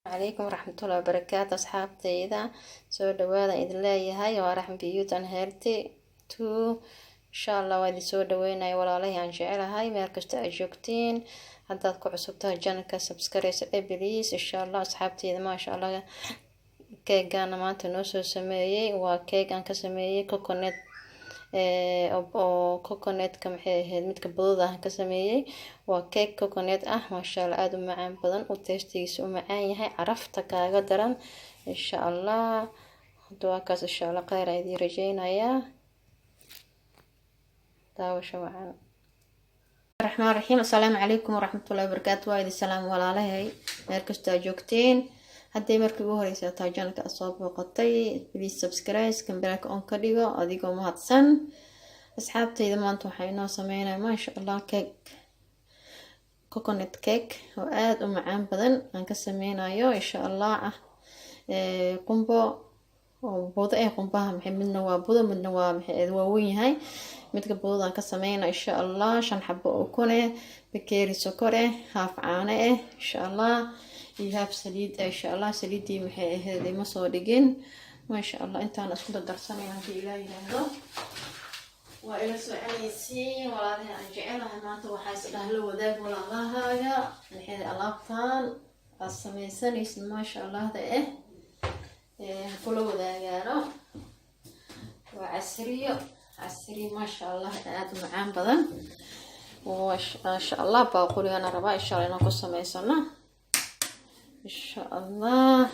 عليكم ورحمة الله وبركاته أصحابتي إذا سو دوادا إذن leeyahay waa raxm beauty and healthy to insha Allah waa idin soo dhaweynaya walaalahay aan jecelahay meel kasta ay joogtiin haddaad ku cusub tahay channelka subscribe please insha Allah asxaabteyda ma sha Allah keegan maanta noo soo sameeyay waa keeg aan ka sameeyay coconut oo coconut ka maxay ahayd midka budada ah ka sameeyay waa cake coconut ah ma sha Allah aad u macaan badan u tastigiisu u macaan yahay carafta kaaga daran insha Allah hadwa kaas insha Allah khayr ay idin rajeynaya daawasho wacan الرحمن الرحيم السلام عليكم ورحمة الله وبركاته وعيد السلام والله meel kasta joogteen haddii markii ugu horeysa taa channelka soo booqatay please subscribe kambalka on ka dhigo adigoo mahadsan asxaabteyda maanta waxay noo sameynaa ma sha Allah cake coconut cake oo aad u macaan badan aan ka sameynayo insha Allah qumbo oo budo qumbaha midna waa budo midna waa maxay waaweyn yahay midka budada ka sameeyna insha Allah 5 xabo oo kone bakeeri sokor haaf caano insha Allah iyo saliid insha Allah saliidii maxay ahayd ma soo dhigin ma sha Allah intaan isku darsanayna hadii ilaahay yiraahdo waa ila soconaysiin walaalahay aan jecelahay maanta waxaa isdhaah la wadaag walaalahaaga maxay alaabtaan samaysanaysid ma sha Allah kula wadaagaano waa عسري ما شاء الله aad u macaan badan ما شاء الله baaquliyana rabaa insha Allah inaan ku sameysano insha Allah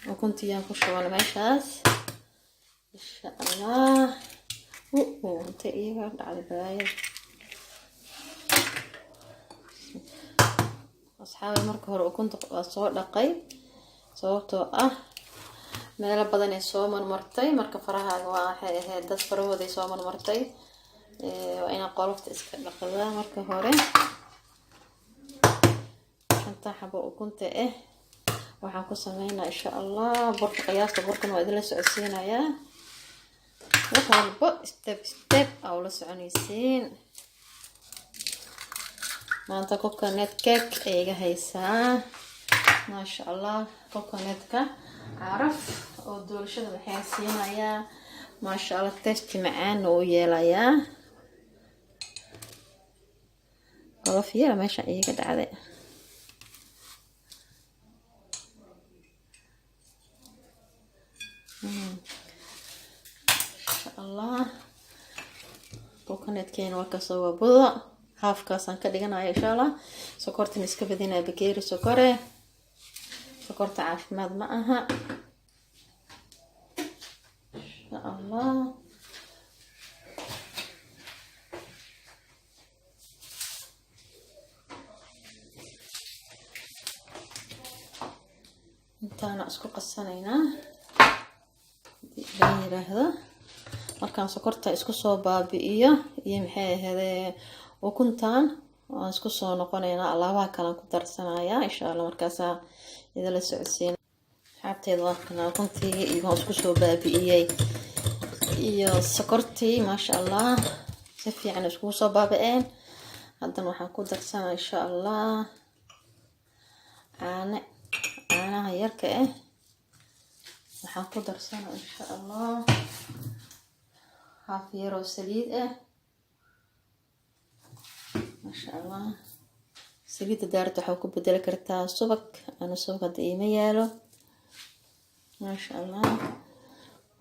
وكنتيان ku shubana meeshaas insha Allah inta iyaga dhacday baayay asxaabi marka hore ukunta soo dhaqay sababtoo ah meel badan ay soo marmartay marka farahaaga waa waxay ahayd dad farahooda soo marmartay waa ina qolofta iska dhaqdaa marka hore inta xabo ukunta waxaan ku sameeynaa insha Allah burka qiyaasta burkan waa idin la socodsiinayaa waxaan step aw la soconaysiin maanta coconut cake ayga haysaa ما شاء الله coconut عارف oo doolashada waxay siinaya ما شاء الله taste macaan oo yeelaya qolof yar meesha iyaga dhacday ما شاء الله coconut keen waa kasoo budo halfkaas aan ka dhiganayo insha Allah sokortan iska badinaa bakeeri sokore sokorta caafimaad ma aha insha Allah intaana isku qasanayna yiraahdo markaan sokorta isku soo baabi'iyo iyo maxay ahayd ukuntaan waan isku soo noqonaynaa alaabaha kale ku darsanaya insha Allah markaas idin la socodsiin xabteeda waa kana ukuntii iyo isku soo baabi'iyay iyo sokortii ma sha Allah si fiican isku soo baabi'een haddana waxaan ku darsanaa insha Allah caanaha yarka waxaan ku darsanaa insha Allah haaf yar oo saliid ما شاء الله سليت دارت حوكو بدل كرتا صبك أنا صبك ديما يالو ما شاء الله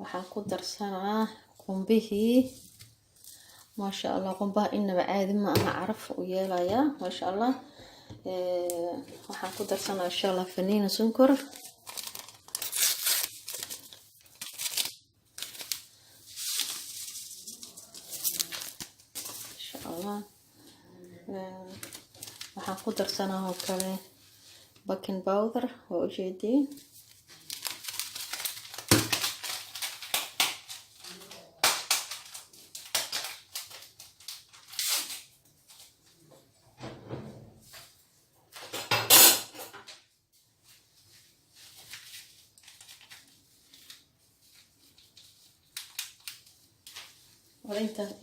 وحنكو درسنا قنبه ما شاء الله قنبه إنما عادي ما أعرف ويالا يا ما شاء الله وحنكو درسنا إن شاء الله فنين سنكر إن شاء الله waxaan ku darsanaa oo kale baking powder oo ujeedin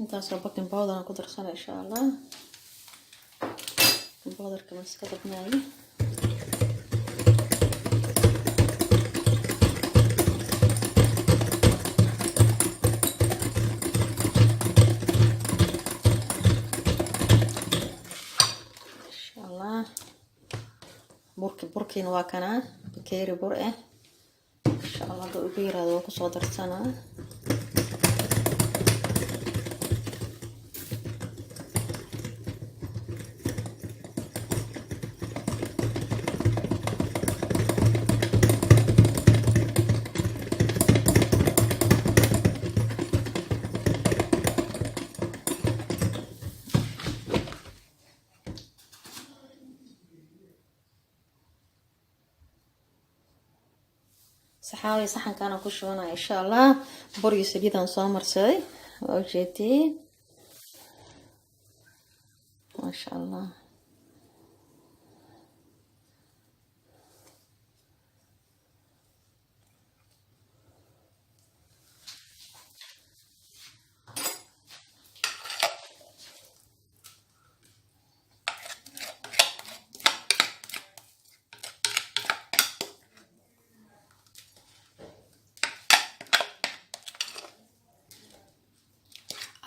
intaas baking powder aan ku darsanaa insha Allah بودرka ma iska badnaayo inshallah burkiina waa kana bakeeri bur ah inshallah doo ugu yiraahdo ku soo darsanaa saxaaway saxankan aan ku shubanaa insha Allah bur iyo saliid aan soo marsaday oo jeetay ma sha Allah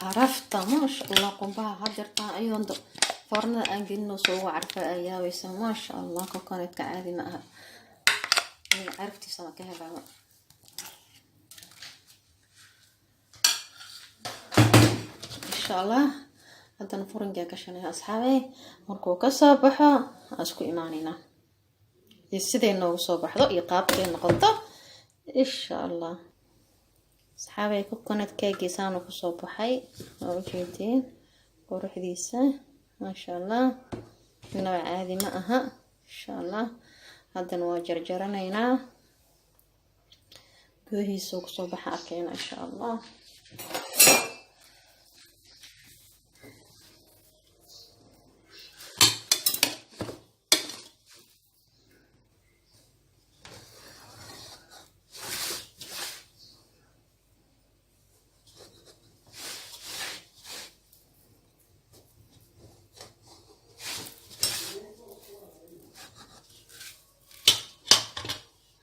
عرفت ما شاء الله قنبها هجرتها أيضا فرنا أنجلنا سووا عرفة أياويس ما شاء الله كانت كعادي معها عرفتي سمكها بعد إن شاء الله هذا نفرن جاك عشان يا أصحابي مركو كصباحا أسكو إيماننا يصير إنه صباح ضوء يقابل النقطة إن شاء الله صحابي كوكونات كيكي سانو كسو بحي او جيتين قروحديسا ما شاء الله نوع عادي معها ان شاء الله هذا نوا جرجرنينا كوهيسو كسو بحا اركينا ان شاء الله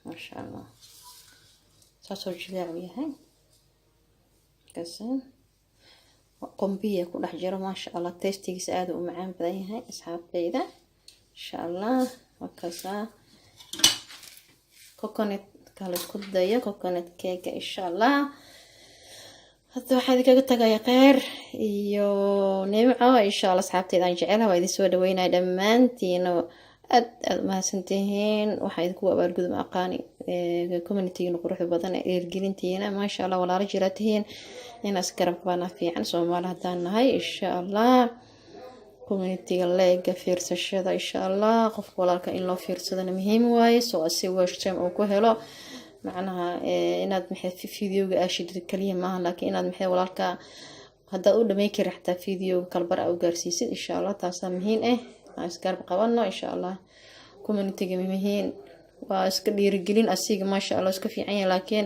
ما شاء الله ساسو جداع وياهي كسان قنبيه كل حجره ما شاء الله تيستيكس aad u macaan badan yahay asxaabtayda insha Allah wakasa coconut kala isku dayo coconut cake insha Allah hadda waxaan kaga tagayaa qeer iyo nimco insha Allah asxaabtayda aan jecelahay waa idin soo dhaweynaa dhamaantiin aad ma santihiin waxa idinku abaalgudum aqaani community-ga quruxda badan ee eergelintiina ma sha Allah walaalo jiratihiin in askarab bana fiican Soomaali hadaan nahay insha Allah community-ga leega fiirsashada insha Allah qof walaalka in loo fiirsadana muhiim waaye soo asi washtam oo ku helo macnaha inaad maxay fiidiyowga aashid kaliya maaha laakiin inaad maxay walaalka hadda u dhameey kari xataa fiidiyowga kalbar u gaarsiisid insha Allah taas muhiim ah askarab qabano insha Allah community-ga muhiim waa iska dhiirigelin asiga ma sha Allah iska fiican yahay laakiin